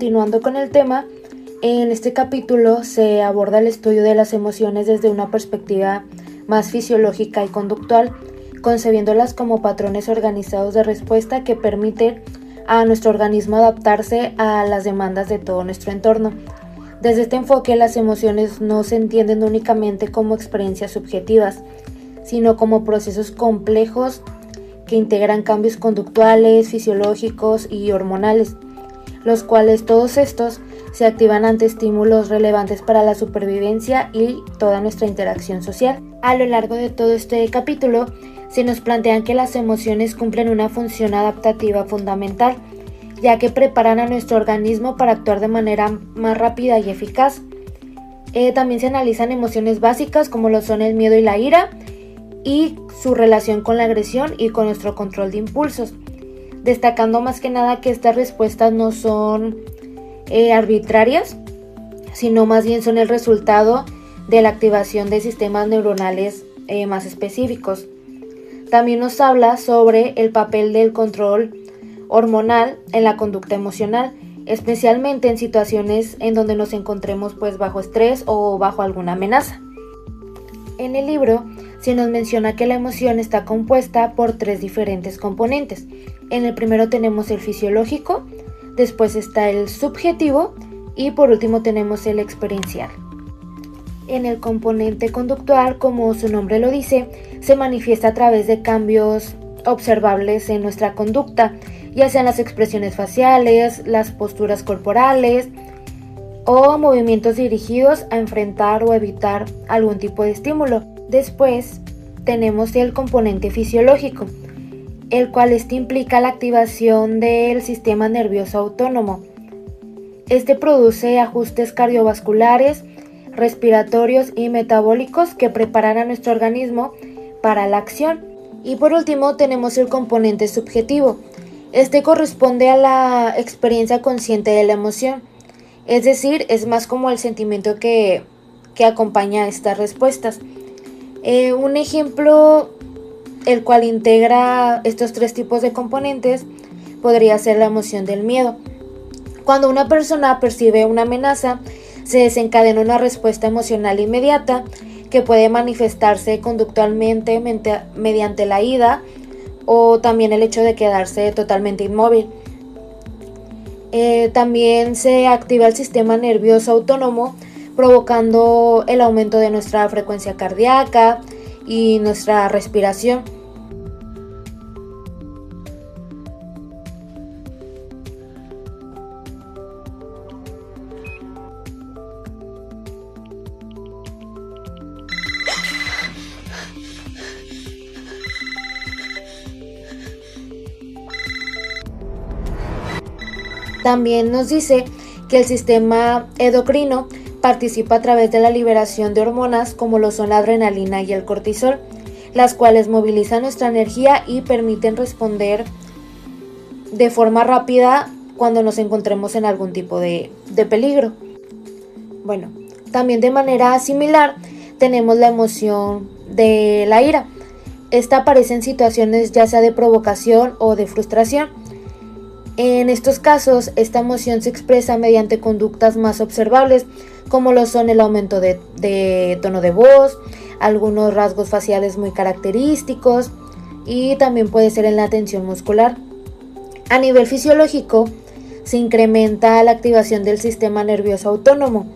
continuando con el tema, en este capítulo se aborda el estudio de las emociones desde una perspectiva más fisiológica y conductual, concebiéndolas como patrones organizados de respuesta que permiten a nuestro organismo adaptarse a las demandas de todo nuestro entorno. Desde este enfoque, las emociones no se entienden únicamente como experiencias subjetivas, sino como procesos complejos que integran cambios conductuales, fisiológicos y hormonales, los cuales todos estos se activan ante estímulos relevantes para la supervivencia y toda nuestra interacción social. A lo largo de todo este capítulo, se nos plantean que las emociones cumplen una función adaptativa fundamental, ya que preparan a nuestro organismo para actuar de manera más rápida y eficaz. También se analizan emociones básicas como lo son el miedo y la ira, y su relación con la agresión y con nuestro control de impulsos, destacando más que nada que estas respuestas no son arbitrarias, sino más bien son el resultado de la activación de sistemas neuronales más específicos. También nos habla sobre el papel del control hormonal en la conducta emocional, especialmente en situaciones en donde nos encontremos bajo estrés o bajo alguna amenaza. En el libro se nos menciona que la emoción está compuesta por 3 diferentes componentes. En el primero tenemos el fisiológico, después está el subjetivo y por último tenemos el experiencial. En el componente conductual, como su nombre lo dice, se manifiesta a través de cambios observables en nuestra conducta, ya sean las expresiones faciales, las posturas corporales o movimientos dirigidos a enfrentar o evitar algún tipo de estímulo. Después tenemos el componente fisiológico, el cual implica la activación del sistema nervioso autónomo. Este produce ajustes cardiovasculares, respiratorios y metabólicos que preparan a nuestro organismo para la acción. Y por último tenemos el componente subjetivo. Este corresponde a la experiencia consciente de la emoción, es decir, es más como el sentimiento que acompaña a estas respuestas. Un ejemplo el cual integra estos 3 tipos de componentes podría ser la emoción del miedo. Cuando una persona percibe una amenaza, se desencadena una respuesta emocional inmediata que puede manifestarse conductualmente mediante la huida o también el hecho de quedarse totalmente inmóvil. También se activa el sistema nervioso autónomo, provocando el aumento de nuestra frecuencia cardíaca y nuestra respiración. También nos dice que el sistema endocrino participa a través de la liberación de hormonas como lo son la adrenalina y el cortisol, las cuales movilizan nuestra energía y permiten responder de forma rápida cuando nos encontremos en algún tipo de peligro. Bueno, también de manera similar tenemos la emoción de la ira. Esta aparece en situaciones ya sea de provocación o de frustración. En estos casos, esta emoción se expresa mediante conductas más observables, como lo son el aumento de tono de voz, algunos rasgos faciales muy característicos y también puede ser en la tensión muscular. A nivel fisiológico, se incrementa la activación del sistema nervioso autónomo,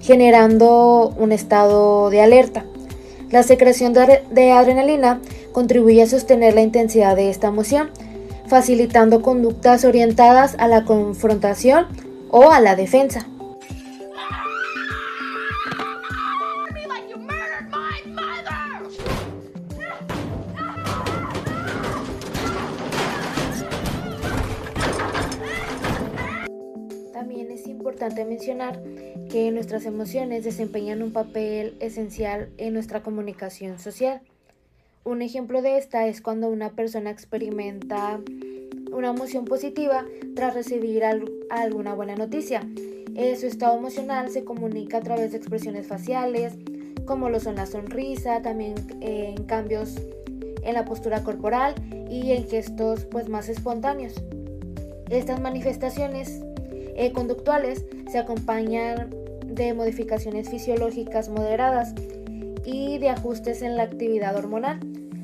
generando un estado de alerta. La secreción de adrenalina contribuye a sostener la intensidad de esta emoción, facilitando conductas orientadas a la confrontación o a la defensa. También es importante mencionar que nuestras emociones desempeñan un papel esencial en nuestra comunicación social. Un ejemplo de esta es cuando una persona experimenta una emoción positiva tras recibir alguna buena noticia. Su estado emocional se comunica a través de expresiones faciales, como lo son la sonrisa, también en cambios en la postura corporal y en gestos más espontáneos. Estas manifestaciones conductuales se acompañan de modificaciones fisiológicas moderadas y de ajustes en la actividad hormonal,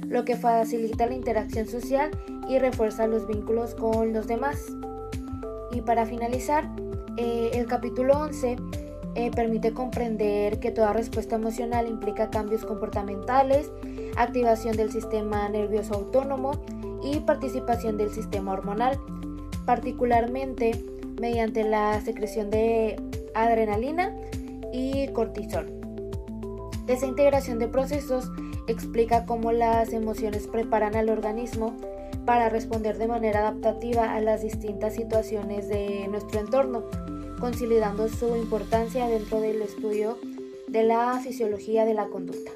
lo que facilita la interacción social y refuerza los vínculos con los demás. Y para finalizar, el capítulo 11 permite comprender que toda respuesta emocional implica cambios comportamentales, activación del sistema nervioso autónomo y participación del sistema hormonal, particularmente mediante la secreción de adrenalina y cortisol. Esa integración de procesos explica cómo las emociones preparan al organismo para responder de manera adaptativa a las distintas situaciones de nuestro entorno, consolidando su importancia dentro del estudio de la fisiología de la conducta.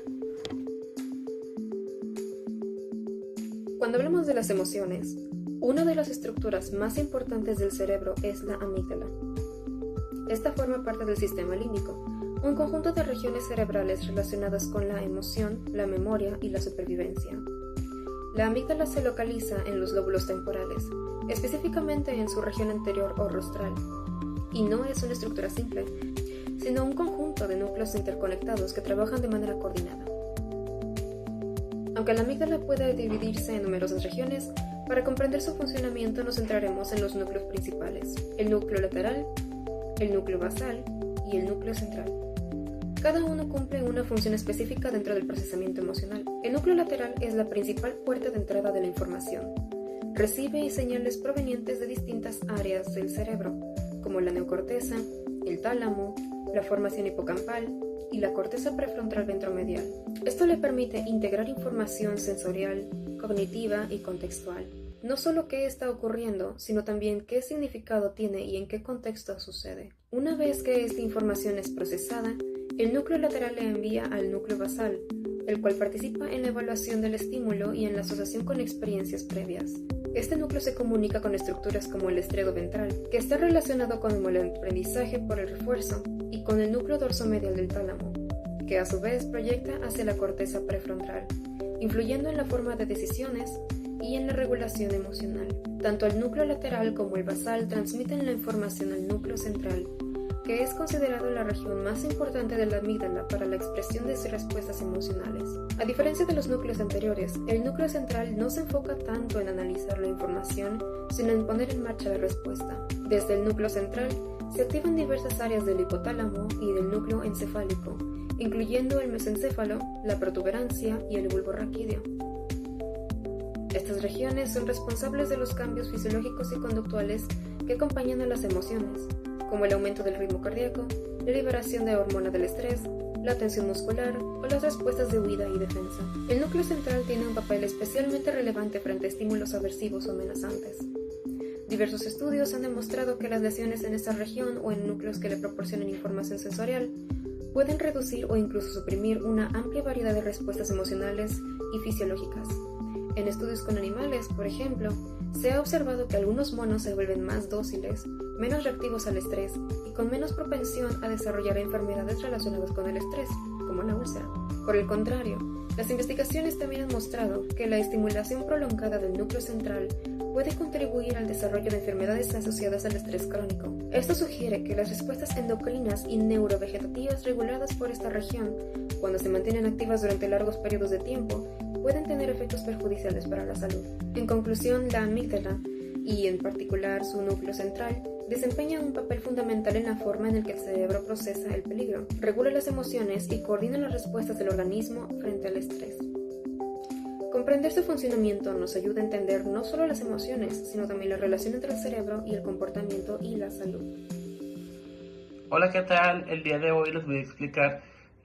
Cuando hablamos de las emociones, una de las estructuras más importantes del cerebro es la amígdala. Esta forma parte del sistema límbico, un conjunto de regiones cerebrales relacionadas con la emoción, la memoria y la supervivencia. La amígdala se localiza en los lóbulos temporales, específicamente en su región anterior o rostral, y no es una estructura simple, sino un conjunto de núcleos interconectados que trabajan de manera coordinada. Aunque la amígdala puede dividirse en numerosas regiones, para comprender su funcionamiento nos centraremos en los núcleos principales, el núcleo lateral, el núcleo basal y el núcleo central. Cada uno cumple una función específica dentro del procesamiento emocional. El núcleo lateral es la principal puerta de entrada de la información. Recibe señales provenientes de distintas áreas del cerebro, como la neocorteza, el tálamo, la formación hipocampal y la corteza prefrontal ventromedial. Esto le permite integrar información sensorial, cognitiva y contextual. No solo qué está ocurriendo, sino también qué significado tiene y en qué contexto sucede. Una vez que esta información es procesada, el núcleo lateral le envía al núcleo basal, el cual participa en la evaluación del estímulo y en la asociación con experiencias previas. Este núcleo se comunica con estructuras como el estriado ventral, que está relacionado con el aprendizaje por el refuerzo, y con el núcleo dorsomedial del tálamo, que a su vez proyecta hacia la corteza prefrontal, influyendo en la forma de decisiones y en la regulación emocional. Tanto el núcleo lateral como el basal transmiten la información al núcleo central, que es considerado la región más importante de la amígdala para la expresión de respuestas emocionales. A diferencia de los núcleos anteriores, el núcleo central no se enfoca tanto en analizar la información, sino en poner en marcha la respuesta. Desde el núcleo central, se activan diversas áreas del hipotálamo y del núcleo encefálico, incluyendo el mesencéfalo, la protuberancia y el bulbo raquídeo. Estas regiones son responsables de los cambios fisiológicos y conductuales que acompañan a las emociones, como el aumento del ritmo cardíaco, la liberación de hormona del estrés, la tensión muscular o las respuestas de huida y defensa. El núcleo central tiene un papel especialmente relevante frente a estímulos aversivos o amenazantes. Diversos estudios han demostrado que las lesiones en esta región o en núcleos que le proporcionan información sensorial pueden reducir o incluso suprimir una amplia variedad de respuestas emocionales y fisiológicas. En estudios con animales, por ejemplo, se ha observado que algunos monos se vuelven más dóciles, menos reactivos al estrés y con menos propensión a desarrollar enfermedades relacionadas con el estrés, como la úlcera. Por el contrario, las investigaciones también han mostrado que la estimulación prolongada del núcleo central puede contribuir al desarrollo de enfermedades asociadas al estrés crónico. Esto sugiere que las respuestas endocrinas y neurovegetativas reguladas por esta región, cuando se mantienen activas durante largos periodos de tiempo, pueden tener efectos perjudiciales para la salud. En conclusión, la amígdala, y en particular su núcleo central, desempeña un papel fundamental en la forma en la que el cerebro procesa el peligro, regula las emociones y coordina las respuestas del organismo frente al estrés. Comprender su funcionamiento nos ayuda a entender no solo las emociones, sino también la relación entre el cerebro y el comportamiento y la salud. Hola, ¿qué tal? El día de hoy les voy a explicar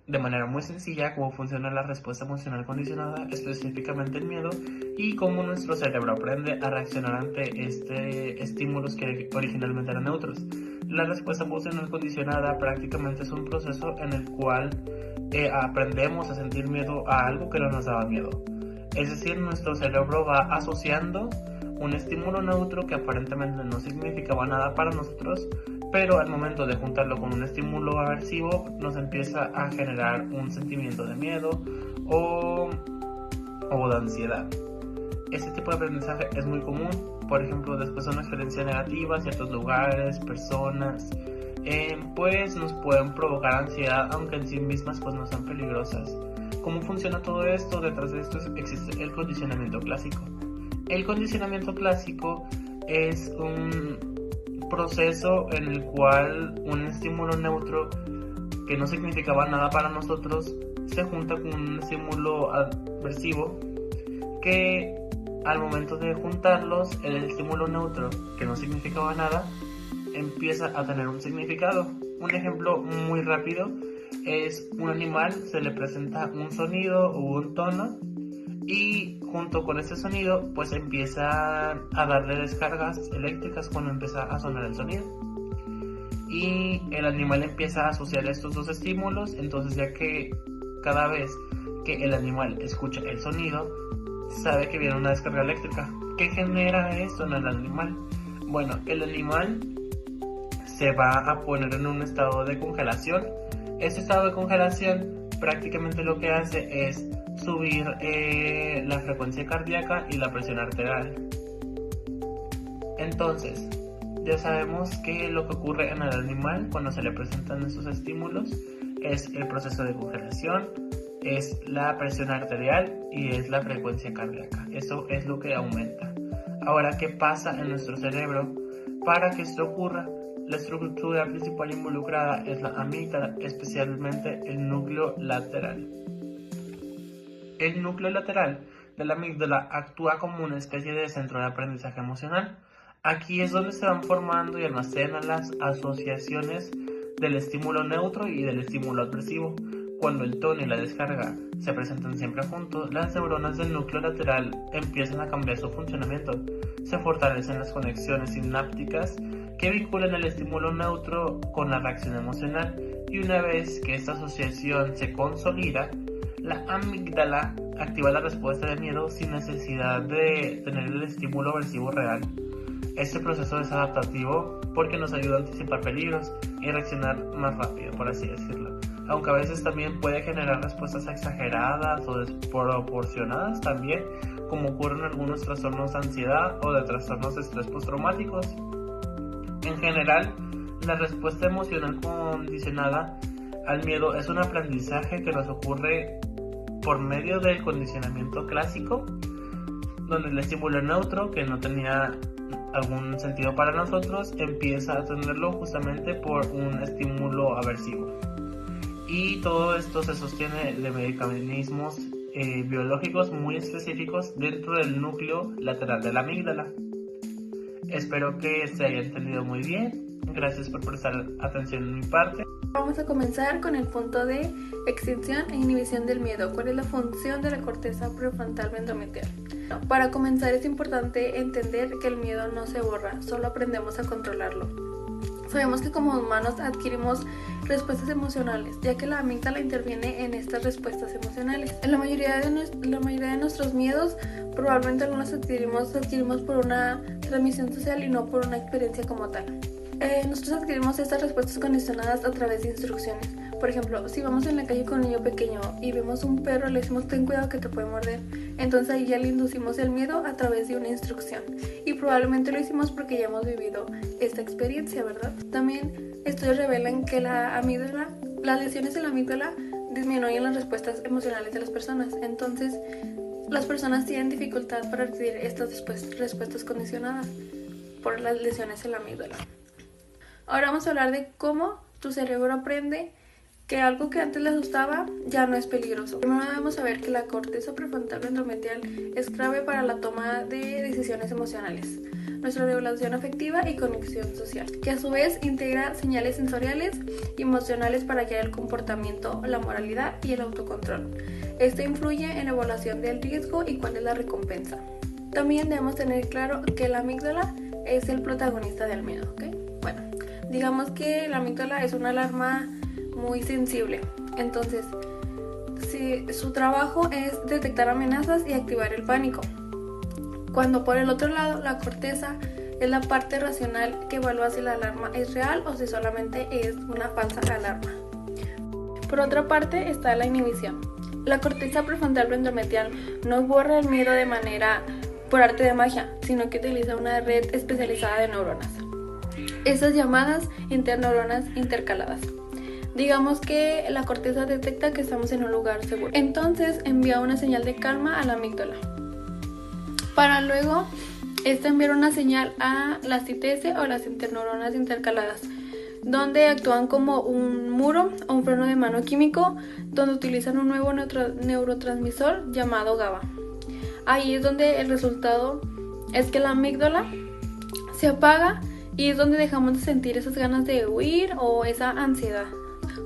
de manera muy sencilla cómo funciona la respuesta emocional condicionada, específicamente el miedo, y cómo nuestro cerebro aprende a reaccionar ante estímulos que originalmente eran neutros. La respuesta emocional condicionada prácticamente es un proceso en el cual aprendemos a sentir miedo a algo que no nos daba miedo. Es decir, nuestro cerebro va asociando un estímulo neutro que aparentemente no significaba nada para nosotros, pero al momento de juntarlo con un estímulo aversivo nos empieza a generar un sentimiento de miedo o de ansiedad. Este tipo de aprendizaje es muy común, por ejemplo, después de una experiencia negativa, ciertos lugares, personas, pues nos pueden provocar ansiedad, aunque en sí mismas pues no sean peligrosas. ¿Cómo funciona todo esto? Detrás de esto existe el condicionamiento clásico. El condicionamiento clásico es un proceso en el cual un estímulo neutro que no significaba nada para nosotros se junta con un estímulo adversivo que al momento de juntarlos, el estímulo neutro que no significaba nada empieza a tener un significado. Un ejemplo muy rápido es un animal, se le presenta un sonido o un tono y junto con ese sonido pues empieza a darle descargas eléctricas cuando empieza a sonar el sonido, y el animal empieza a asociar estos dos estímulos. Entonces, ya que cada vez que el animal escucha el sonido sabe que viene una descarga eléctrica. ¿Qué genera esto en el animal? Bueno, el animal se va a poner en un estado de congelación. Este estado de congelación prácticamente lo que hace es subir la frecuencia cardíaca y la presión arterial. Entonces, ya sabemos que lo que ocurre en el animal cuando se le presentan esos estímulos es el proceso de congelación, es la presión arterial y es la frecuencia cardíaca. Eso es lo que aumenta. Ahora, ¿qué pasa en nuestro cerebro para que esto ocurra? La estructura principal involucrada es la amígdala, especialmente el núcleo lateral. El núcleo lateral de la amígdala actúa como una especie de centro de aprendizaje emocional. Aquí es donde se van formando y almacenan las asociaciones del estímulo neutro y del estímulo adversivo. Cuando el tono y la descarga se presentan siempre juntos, las neuronas del núcleo lateral empiezan a cambiar su funcionamiento. Se fortalecen las conexiones sinápticas que vinculan el estímulo neutro con la reacción emocional, y una vez que esta asociación se consolida, la amígdala activa la respuesta de miedo sin necesidad de tener el estímulo aversivo real. Este proceso es adaptativo porque nos ayuda a anticipar peligros y reaccionar más rápido, por así decirlo, aunque a veces también puede generar respuestas exageradas o desproporcionadas también, como ocurre en algunos trastornos de ansiedad o de trastornos de estrés postraumáticos. En general, la respuesta emocional condicionada al miedo es un aprendizaje que nos ocurre por medio del condicionamiento clásico, donde el estímulo neutro, que no tenía algún sentido para nosotros, empieza a tenerlo justamente por un estímulo aversivo. Y todo esto se sostiene de mecanismos biológicos muy específicos dentro del núcleo lateral de la amígdala. Espero que se haya entendido muy bien. Gracias por prestar atención en mi parte. Vamos a comenzar con el punto de extinción e inhibición del miedo. ¿Cuál es la función de la corteza prefrontal ventromedial? Para comenzar, es importante entender que el miedo no se borra, solo aprendemos a controlarlo. Sabemos que como humanos adquirimos respuestas emocionales, ya que la amígdala interviene en estas respuestas emocionales. En la mayoría de nuestros miedos, probablemente no los adquirimos por una transmisión social y no por una experiencia como tal. Nosotros adquirimos estas respuestas condicionadas a través de instrucciones. Por ejemplo, si vamos en la calle con un niño pequeño y vemos un perro, le decimos ten cuidado que te puede morder. Entonces ahí ya le inducimos el miedo a través de una instrucción. Y probablemente lo hicimos porque ya hemos vivido esta experiencia, ¿verdad? También estudios revelan que las lesiones en la amígdala disminuyen las respuestas emocionales de las personas. Entonces las personas tienen dificultad para adquirir estas respuestas condicionadas por las lesiones en la amígdala. Ahora vamos a hablar de cómo tu cerebro aprende que algo que antes le asustaba ya no es peligroso. Primero debemos saber que la corteza prefrontal ventromedial es clave para la toma de decisiones emocionales, nuestra regulación afectiva y conexión social, que a su vez integra señales sensoriales y emocionales para guiar el comportamiento, la moralidad y el autocontrol. Esto influye en la evaluación del riesgo y cuál es la recompensa. También debemos tener claro que la amígdala es el protagonista del miedo, ¿ok? Bueno, digamos que la amígdala es una alarma muy sensible. Entonces, su trabajo es detectar amenazas y activar el pánico. Cuando por el otro lado, la corteza es la parte racional que evalúa si la alarma es real o si solamente es una falsa alarma. Por otra parte está la inhibición. La corteza prefrontal ventromedial no borra el miedo de manera por arte de magia, sino que utiliza una red especializada de neuronas, esas llamadas interneuronas intercaladas. Digamos que la corteza detecta que estamos en un lugar seguro, entonces envía una señal de calma a la amígdala, para luego enviar una señal a las ITS o las interneuronas intercaladas, donde actúan como un muro o un freno de mano químico, donde utilizan un nuevo neurotransmisor llamado GABA. Ahí es donde el resultado es que la amígdala se apaga y es donde dejamos de sentir esas ganas de huir o esa ansiedad.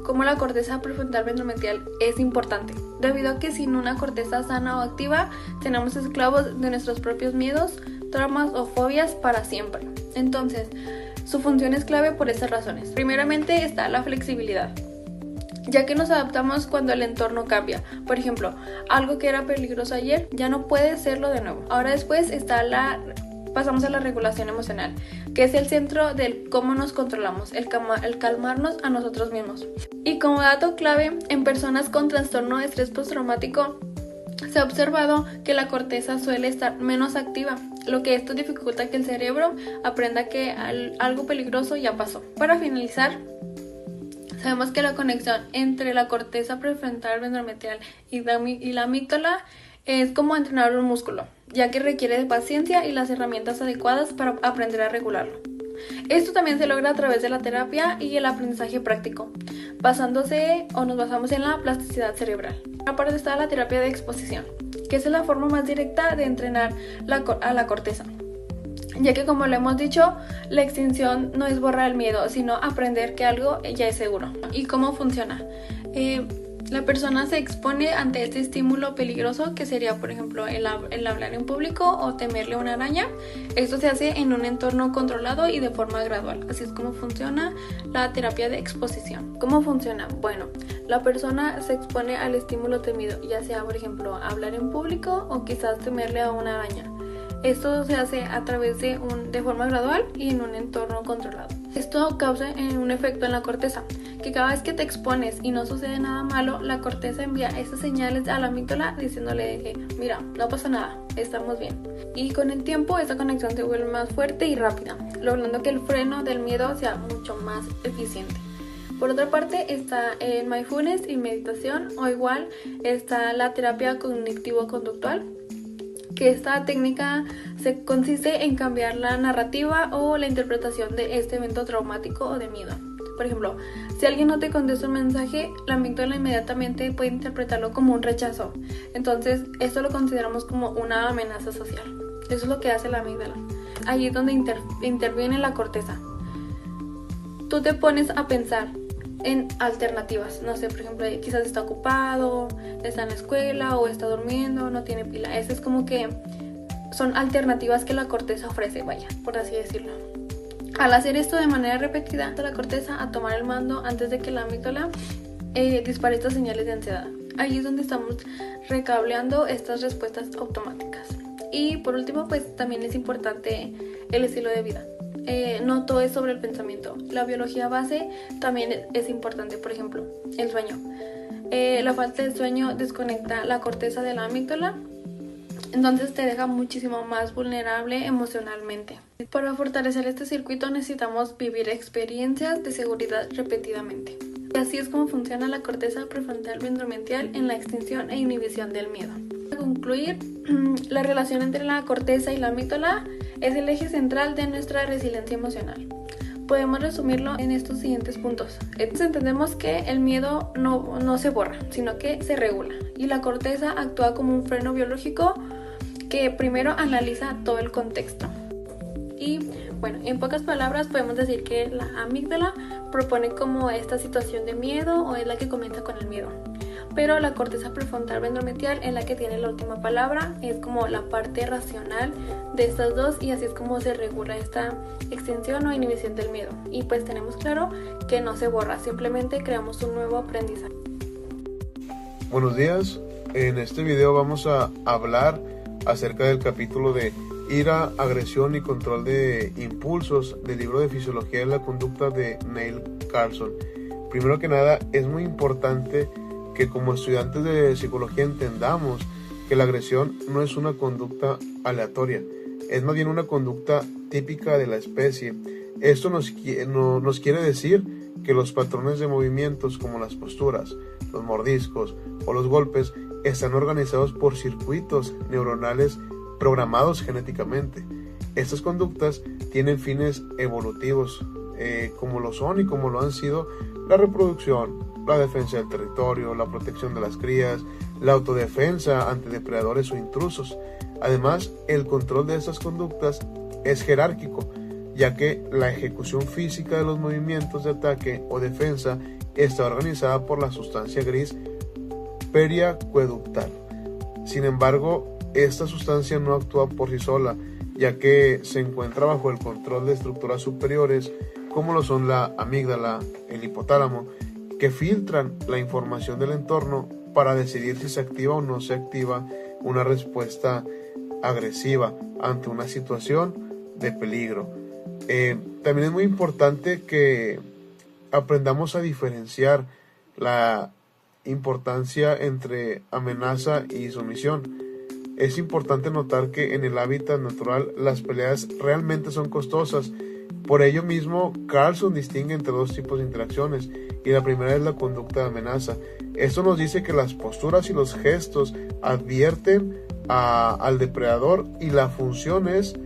Como la corteza prefrontal ventromedial es importante, debido a que sin una corteza sana o activa, tenemos esclavos de nuestros propios miedos, traumas o fobias para siempre. Entonces, su función es clave por estas razones. Primeramente está la flexibilidad, ya que nos adaptamos cuando el entorno cambia. Por ejemplo, algo que era peligroso ayer ya no puede serlo de nuevo. Ahora después pasamos a la regulación emocional, que es el centro del cómo nos controlamos, el calmarnos a nosotros mismos. Y como dato clave, en personas con trastorno de estrés postraumático, se ha observado que la corteza suele estar menos activa, lo que esto dificulta que el cerebro aprenda que algo peligroso ya pasó. Para finalizar, sabemos que la conexión entre la corteza prefrontal ventromedial y la amígdala es como entrenar un músculo, ya que requiere de paciencia y las herramientas adecuadas para aprender a regularlo. Esto también se logra a través de la terapia y el aprendizaje práctico, nos basamos en la plasticidad cerebral. Aparte está la terapia de exposición, que es la forma más directa de entrenar a la corteza, ya que, como lo hemos dicho, la extinción no es borrar el miedo, sino aprender que algo ya es seguro. ¿Y cómo funciona? La persona se expone ante este estímulo peligroso, que sería, por ejemplo, el hablar en público o temerle a una araña. Esto se hace en un entorno controlado y de forma gradual. Así es como funciona la terapia de exposición. ¿Cómo funciona? Bueno, la persona se expone al estímulo temido, ya sea, por ejemplo, hablar en público o quizás temerle a una araña. Esto se hace a través de forma gradual y en un entorno controlado. Esto causa un efecto en la corteza, que cada vez que te expones y no sucede nada malo, la corteza envía estas señales a la amígdala diciéndole que mira, no pasa nada, estamos bien. Y con el tiempo esta conexión se vuelve más fuerte y rápida, logrando que el freno del miedo sea mucho más eficiente. Por otra parte está el mindfulness y meditación, o igual está la terapia cognitivo-conductual, que esta técnica consiste en cambiar la narrativa o la interpretación de este evento traumático o de miedo. Por ejemplo, si alguien no te contesta un mensaje, la amígdala inmediatamente puede interpretarlo como un rechazo. Entonces, esto lo consideramos como una amenaza social. Eso es lo que hace la amígdala. Ahí es donde interviene la corteza. Tú te pones a pensar en alternativas, no sé, por ejemplo, quizás está ocupado, está en la escuela o está durmiendo, no tiene pila. Eso es como que son alternativas que la corteza ofrece, vaya, por así decirlo. Al hacer esto de manera repetida, la corteza a tomar el mando antes de que la amígdala dispare estas señales de ansiedad. Ahí es donde estamos recableando estas respuestas automáticas. Y por último, pues también es importante el estilo de vida. No todo es sobre el pensamiento. La biología base también es importante. Por ejemplo, el sueño. La falta de sueño desconecta la corteza de la amígdala, entonces te deja muchísimo más vulnerable emocionalmente. Para fortalecer este circuito necesitamos vivir experiencias de seguridad repetidamente. Y así es como funciona la corteza prefrontal ventromedial en la extinción e inhibición del miedo. Para concluir, la relación entre la corteza y la amígdala es el eje central de nuestra resiliencia emocional. Podemos resumirlo en estos siguientes puntos. Entonces entendemos que el miedo no se borra, sino que se regula. Y la corteza actúa como un freno biológico que primero analiza todo el contexto. Y bueno, en pocas palabras podemos decir que la amígdala propone como esta situación de miedo, o es la que comienza con el miedo. Pero la corteza prefrontal ventromedial es la que tiene la última palabra, es como la parte racional de estas dos, y así es como se regula esta extinción o inhibición del miedo. Y pues tenemos claro que no se borra, simplemente creamos un nuevo aprendizaje. Buenos días, en este video vamos a hablar acerca del capítulo de Ira, agresión y control de impulsos del libro de Fisiología de la Conducta de Neil Carlson. Primero que nada, es muy importante que como estudiantes de psicología entendamos que la agresión no es una conducta aleatoria, es más bien una conducta típica de la especie. Esto nos quiere decir que los patrones de movimientos como las posturas, los mordiscos o los golpes están organizados por circuitos neuronales programados genéticamente. Estas conductas tienen fines evolutivos, como lo son y como lo han sido la reproducción, la defensa del territorio, la protección de las crías, la autodefensa ante depredadores o intrusos. Además, el control de estas conductas es jerárquico, ya que la ejecución física de los movimientos de ataque o defensa está organizada por la sustancia gris periacueductal. Sin embargo, esta sustancia no actúa por sí sola, ya que se encuentra bajo el control de estructuras superiores como lo son la amígdala, el hipotálamo, que filtran la información del entorno para decidir si se activa o no se activa una respuesta agresiva ante una situación de peligro. También es muy importante que aprendamos a diferenciar la importancia entre amenaza y sumisión. Es importante notar que en el hábitat natural las peleas realmente son costosas. Por ello mismo, Carlson distingue entre dos tipos de interacciones, y la primera es la conducta de amenaza. Esto nos dice que las posturas y los gestos advierten al depredador, y la función es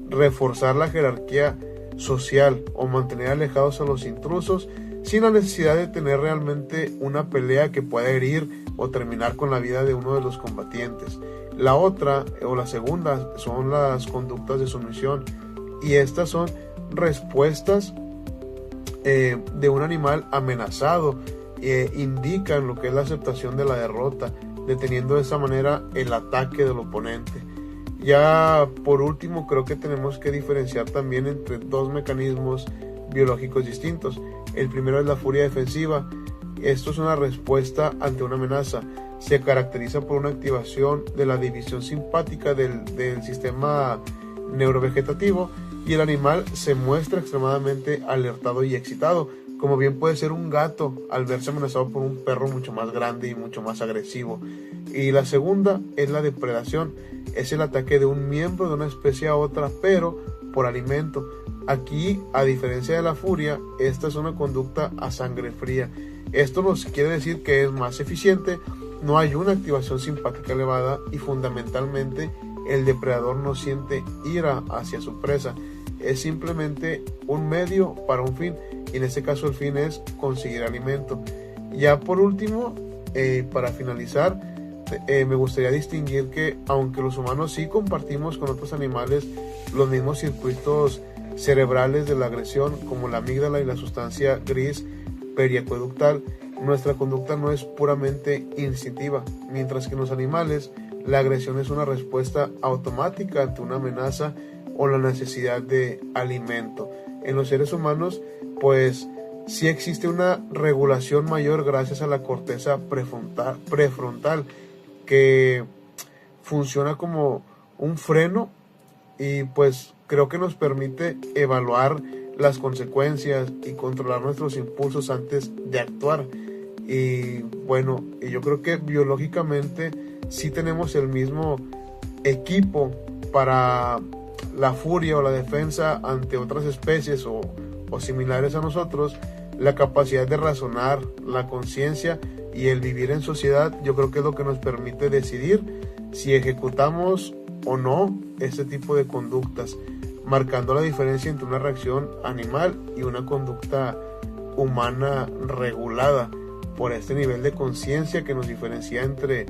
reforzar la jerarquía social o mantener alejados a los intrusos sin la necesidad de tener realmente una pelea que pueda herir o terminar con la vida de uno de los combatientes. La otra o la segunda son las conductas de sumisión, y estas son respuestas de un animal amenazado, indican lo que es la aceptación de la derrota, deteniendo de esa manera el ataque del oponente. Ya por último, creo que tenemos que diferenciar también entre dos mecanismos biológicos distintos. El primero es la furia defensiva. Esto es una respuesta ante una amenaza. Se caracteriza por una activación de la división simpática del sistema neurovegetativo, y el animal se muestra extremadamente alertado y excitado, como bien puede ser un gato al verse amenazado por un perro mucho más grande y mucho más agresivo. Y la segunda es la depredación. Es el ataque de un miembro de una especie a otra, pero por alimento. Aquí, a diferencia de la furia, esta es una conducta a sangre fría. Esto nos quiere decir que es más eficiente, no hay una activación simpática elevada, y fundamentalmente el depredador no siente ira hacia su presa. Es simplemente un medio para un fin, y en este caso el fin es conseguir alimento. Ya por último, para finalizar, me gustaría distinguir que aunque los humanos sí compartimos con otros animales los mismos circuitos cerebrales de la agresión, como la amígdala y la sustancia gris periacueductal, nuestra conducta no es puramente instintiva, mientras que en los animales la agresión es una respuesta automática ante una amenaza o la necesidad de alimento. En los seres humanos, pues sí existe una regulación mayor gracias a la corteza prefrontal, que funciona como un freno, y pues creo que nos permite evaluar las consecuencias y controlar nuestros impulsos antes de actuar. Y bueno, yo creo que biológicamente sí tenemos el mismo equipo para la furia o la defensa ante otras especies o similares a nosotros. La capacidad de razonar, la conciencia y el vivir en sociedad, yo creo que es lo que nos permite decidir si ejecutamos o no este tipo de conductas, marcando la diferencia entre una reacción animal y una conducta humana regulada por este nivel de conciencia que nos diferencia entre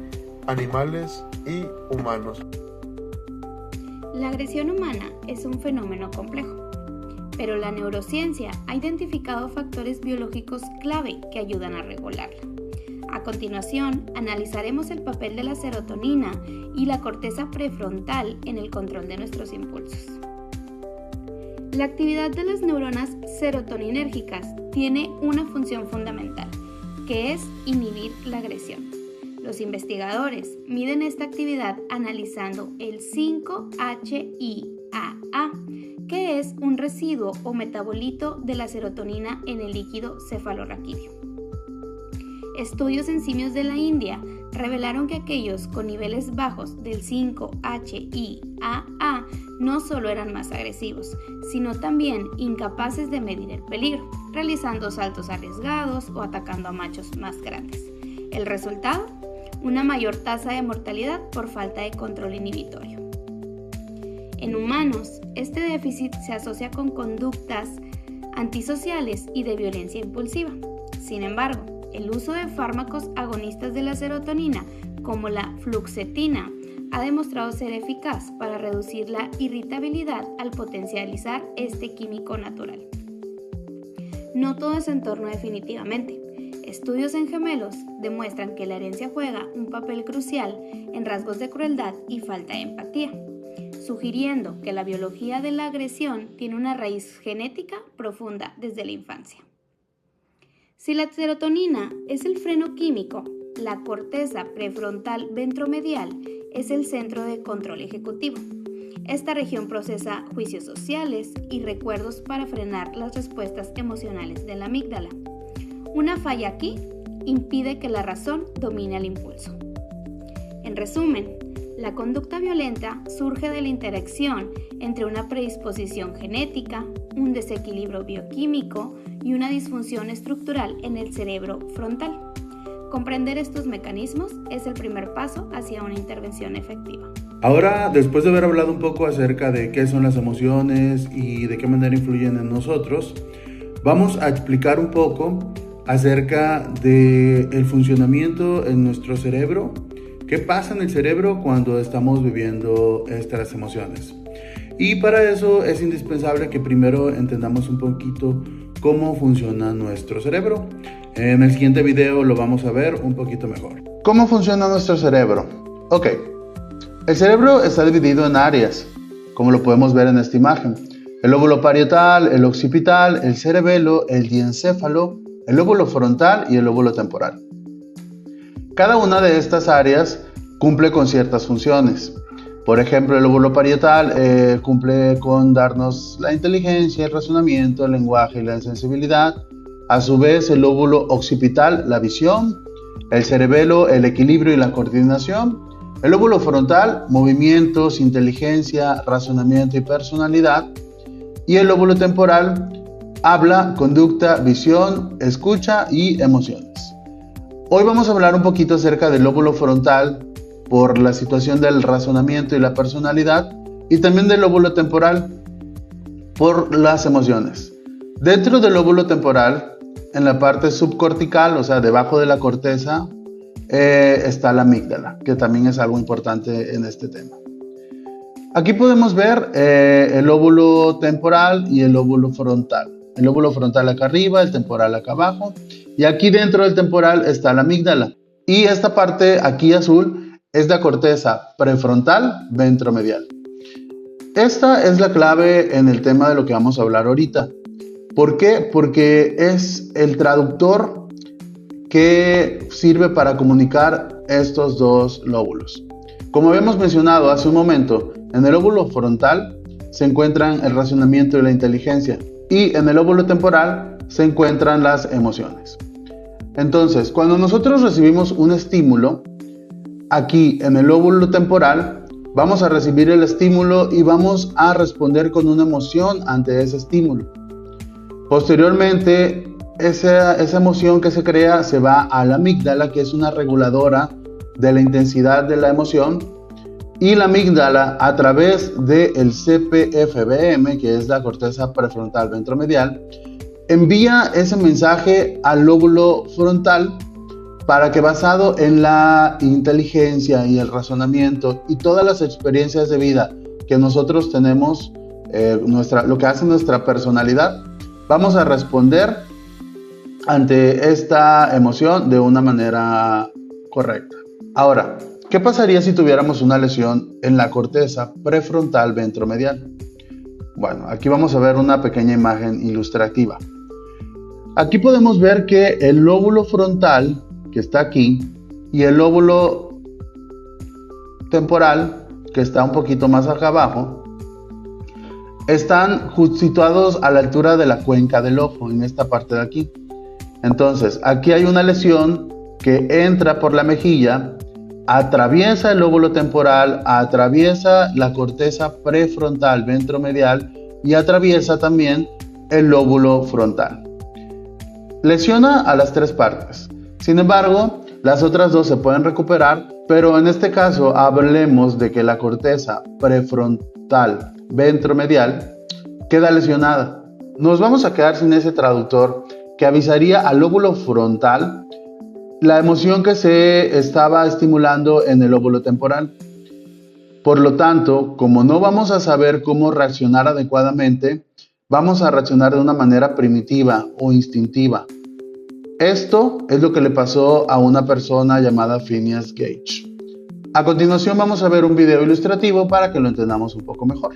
animales y humanos. La agresión humana es un fenómeno complejo, pero la neurociencia ha identificado factores biológicos clave que ayudan a regularla. A continuación, analizaremos el papel de la serotonina y la corteza prefrontal en el control de nuestros impulsos. La actividad de las neuronas serotoninérgicas tiene una función fundamental, que es inhibir la agresión. Los investigadores miden esta actividad analizando el 5-HIAA, que es un residuo o metabolito de la serotonina en el líquido cefalorraquídeo. Estudios en simios de la India revelaron que aquellos con niveles bajos del 5-HIAA no solo eran más agresivos, sino también incapaces de medir el peligro, realizando saltos arriesgados o atacando a machos más grandes. El resultado, una mayor tasa de mortalidad por falta de control inhibitorio. En humanos, este déficit se asocia con conductas antisociales y de violencia impulsiva. Sin embargo, el uso de fármacos agonistas de la serotonina, como la fluoxetina, ha demostrado ser eficaz para reducir la irritabilidad al potencializar este químico natural. No todo es entorno definitivamente. Estudios en gemelos demuestran que la herencia juega un papel crucial en rasgos de crueldad y falta de empatía, sugiriendo que la biología de la agresión tiene una raíz genética profunda desde la infancia. Si la serotonina es el freno químico, la corteza prefrontal ventromedial es el centro de control ejecutivo. Esta región procesa juicios sociales y recuerdos para frenar las respuestas emocionales de la amígdala. Una falla aquí impide que la razón domine el impulso. En resumen, la conducta violenta surge de la interacción entre una predisposición genética, un desequilibrio bioquímico y una disfunción estructural en el cerebro frontal. Comprender estos mecanismos es el primer paso hacia una intervención efectiva. Ahora, después de haber hablado un poco acerca de qué son las emociones y de qué manera influyen en nosotros, vamos a explicar un poco acerca del funcionamiento en nuestro cerebro. ¿Qué pasa en el cerebro cuando estamos viviendo estas emociones? Y para eso es indispensable que primero entendamos un poquito cómo funciona nuestro cerebro. En el siguiente video lo vamos a ver un poquito mejor. ¿Cómo funciona nuestro cerebro? Ok, el cerebro está dividido en áreas, como lo podemos ver en esta imagen. El lóbulo parietal, el occipital, el cerebelo, el diencéfalo, el lóbulo frontal y el lóbulo temporal. Cada una de estas áreas cumple con ciertas funciones. Por ejemplo, el lóbulo parietal cumple con darnos la inteligencia, el razonamiento, el lenguaje y la sensibilidad. A su vez, el lóbulo occipital, la visión. El cerebelo, el equilibrio y la coordinación. El lóbulo frontal, movimientos, inteligencia, razonamiento y personalidad. Y el lóbulo temporal, habla, conducta, visión, escucha y emociones. Hoy vamos a hablar un poquito acerca del lóbulo frontal por la situación del razonamiento y la personalidad, y también del lóbulo temporal por las emociones. Dentro del lóbulo temporal, en la parte subcortical, o sea, debajo de la corteza, está la amígdala, que también es algo importante en este tema. Aquí podemos ver el lóbulo temporal y el lóbulo frontal. El lóbulo frontal acá arriba, el temporal acá abajo. Y aquí dentro del temporal está la amígdala. Y esta parte aquí azul es la corteza prefrontal ventromedial. Esta es la clave en el tema de lo que vamos a hablar ahorita. ¿Por qué? Porque es el traductor que sirve para comunicar estos dos lóbulos. Como habíamos mencionado hace un momento, en el lóbulo frontal se encuentran el razonamiento y la inteligencia. Y en el lóbulo temporal se encuentran las emociones. Entonces, cuando nosotros recibimos un estímulo, aquí en el lóbulo temporal, vamos a recibir el estímulo y vamos a responder con una emoción ante ese estímulo. Posteriormente, esa emoción que se crea se va a la amígdala, que es una reguladora de la intensidad de la emoción, y la amígdala, a través del CPFBM, que es la corteza prefrontal ventromedial, envía ese mensaje al lóbulo frontal para que, basado en la inteligencia y el razonamiento y todas las experiencias de vida que nosotros tenemos, lo que hace nuestra personalidad, vamos a responder ante esta emoción de una manera correcta. Ahora, ¿qué pasaría si tuviéramos una lesión en la corteza prefrontal ventromedial? Bueno, aquí vamos a ver una pequeña imagen ilustrativa. Aquí podemos ver que el lóbulo frontal, que está aquí, y el lóbulo temporal, que está un poquito más acá abajo, están situados a la altura de la cuenca del ojo, en esta parte de aquí. Entonces, aquí hay una lesión que entra por la mejilla, atraviesa el lóbulo temporal, atraviesa la corteza prefrontal ventromedial y atraviesa también el lóbulo frontal. Lesiona a las tres partes. Sin embargo, las otras dos se pueden recuperar, pero en este caso hablemos de que la corteza prefrontal ventromedial queda lesionada. Nos vamos a quedar sin ese traductor que avisaría al lóbulo frontal la emoción que se estaba estimulando en el lóbulo temporal. Por lo tanto, como no vamos a saber cómo reaccionar adecuadamente, vamos a reaccionar de una manera primitiva o instintiva. Esto es lo que le pasó a una persona llamada Phineas Gage. A continuación vamos a ver un video ilustrativo para que lo entendamos un poco mejor.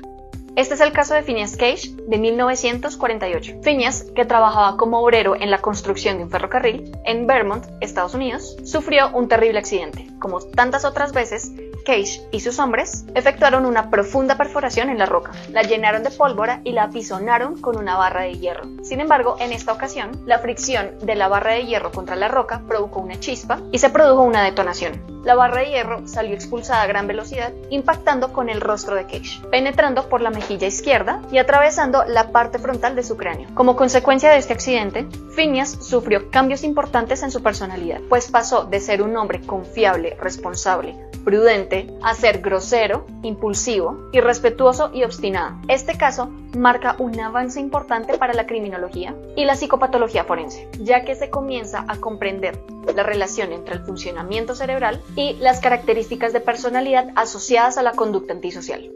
Este es el caso de Phineas Gage de 1948. Phineas, que trabajaba como obrero en la construcción de un ferrocarril en Vermont, Estados Unidos, sufrió un terrible accidente. Como tantas otras veces, Gage y sus hombres efectuaron una profunda perforación en la roca, la llenaron de pólvora y la apisonaron con una barra de hierro. Sin embargo, en esta ocasión, la fricción de la barra de hierro contra la roca provocó una chispa y se produjo una detonación. La barra de hierro salió expulsada a gran velocidad, impactando con el rostro de Gage, penetrando por la mejilla izquierda y atravesando la parte frontal de su cráneo. Como consecuencia de este accidente, Phineas sufrió cambios importantes en su personalidad, pues pasó de ser un hombre confiable, responsable, prudente, a ser grosero, impulsivo, irrespetuoso y obstinado. Este caso marca un avance importante para la criminología y la psicopatología forense, ya que se comienza a comprender la relación entre el funcionamiento cerebral y las características de personalidad asociadas a la conducta antisocial.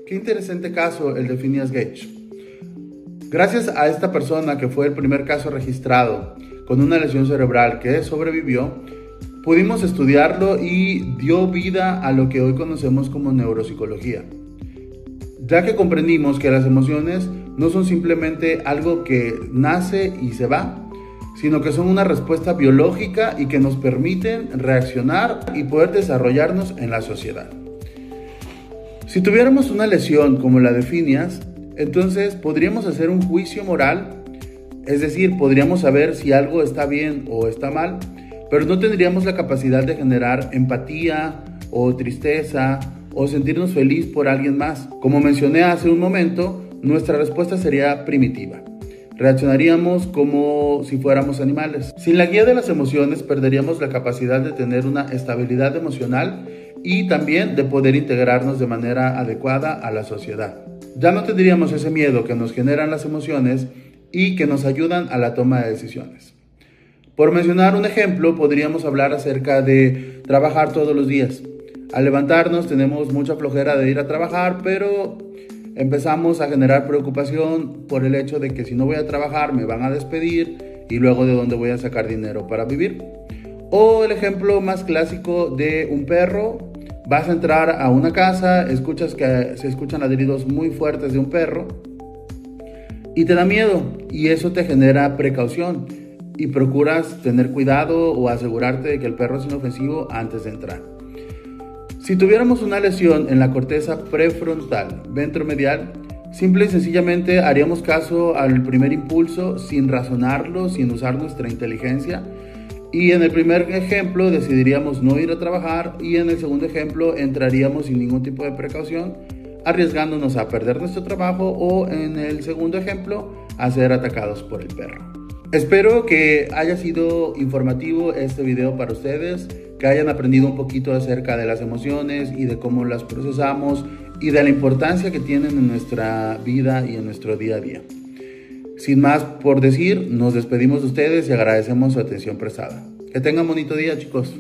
Qué interesante caso el de Phineas Gage. Gracias a esta persona, que fue el primer caso registrado con una lesión cerebral que sobrevivió, pudimos estudiarlo y dio vida a lo que hoy conocemos como neuropsicología, ya que comprendimos que las emociones no son simplemente algo que nace y se va, sino que son una respuesta biológica y que nos permiten reaccionar y poder desarrollarnos en la sociedad. Si tuviéramos una lesión como la de Phineas, entonces podríamos hacer un juicio moral, es decir, podríamos saber si algo está bien o está mal, pero no tendríamos la capacidad de generar empatía o tristeza o sentirnos feliz por alguien más. Como mencioné hace un momento, nuestra respuesta sería primitiva. Reaccionaríamos como si fuéramos animales. Sin la guía de las emociones perderíamos la capacidad de tener una estabilidad emocional y también de poder integrarnos de manera adecuada a la sociedad. Ya no tendríamos ese miedo que nos generan las emociones y que nos ayudan a la toma de decisiones. Por mencionar un ejemplo, podríamos hablar acerca de trabajar todos los días. Al levantarnos tenemos mucha flojera de ir a trabajar, pero empezamos a generar preocupación por el hecho de que si no voy a trabajar me van a despedir y luego de dónde voy a sacar dinero para vivir. O el ejemplo más clásico de un perro: vas a entrar a una casa, escuchas que se escuchan ladridos muy fuertes de un perro y te da miedo, y eso te genera precaución y procuras tener cuidado o asegurarte de que el perro es inofensivo antes de entrar. Si tuviéramos una lesión en la corteza prefrontal ventromedial, simple y sencillamente haríamos caso al primer impulso sin razonarlo, sin usar nuestra inteligencia, y en el primer ejemplo decidiríamos no ir a trabajar, y en el segundo ejemplo entraríamos sin ningún tipo de precaución, arriesgándonos a perder nuestro trabajo, o en el segundo ejemplo a ser atacados por el perro. Espero que haya sido informativo este video para ustedes, que hayan aprendido un poquito acerca de las emociones y de cómo las procesamos y de la importancia que tienen en nuestra vida y en nuestro día a día. Sin más por decir, nos despedimos de ustedes y agradecemos su atención prestada. Que tengan bonito día, chicos.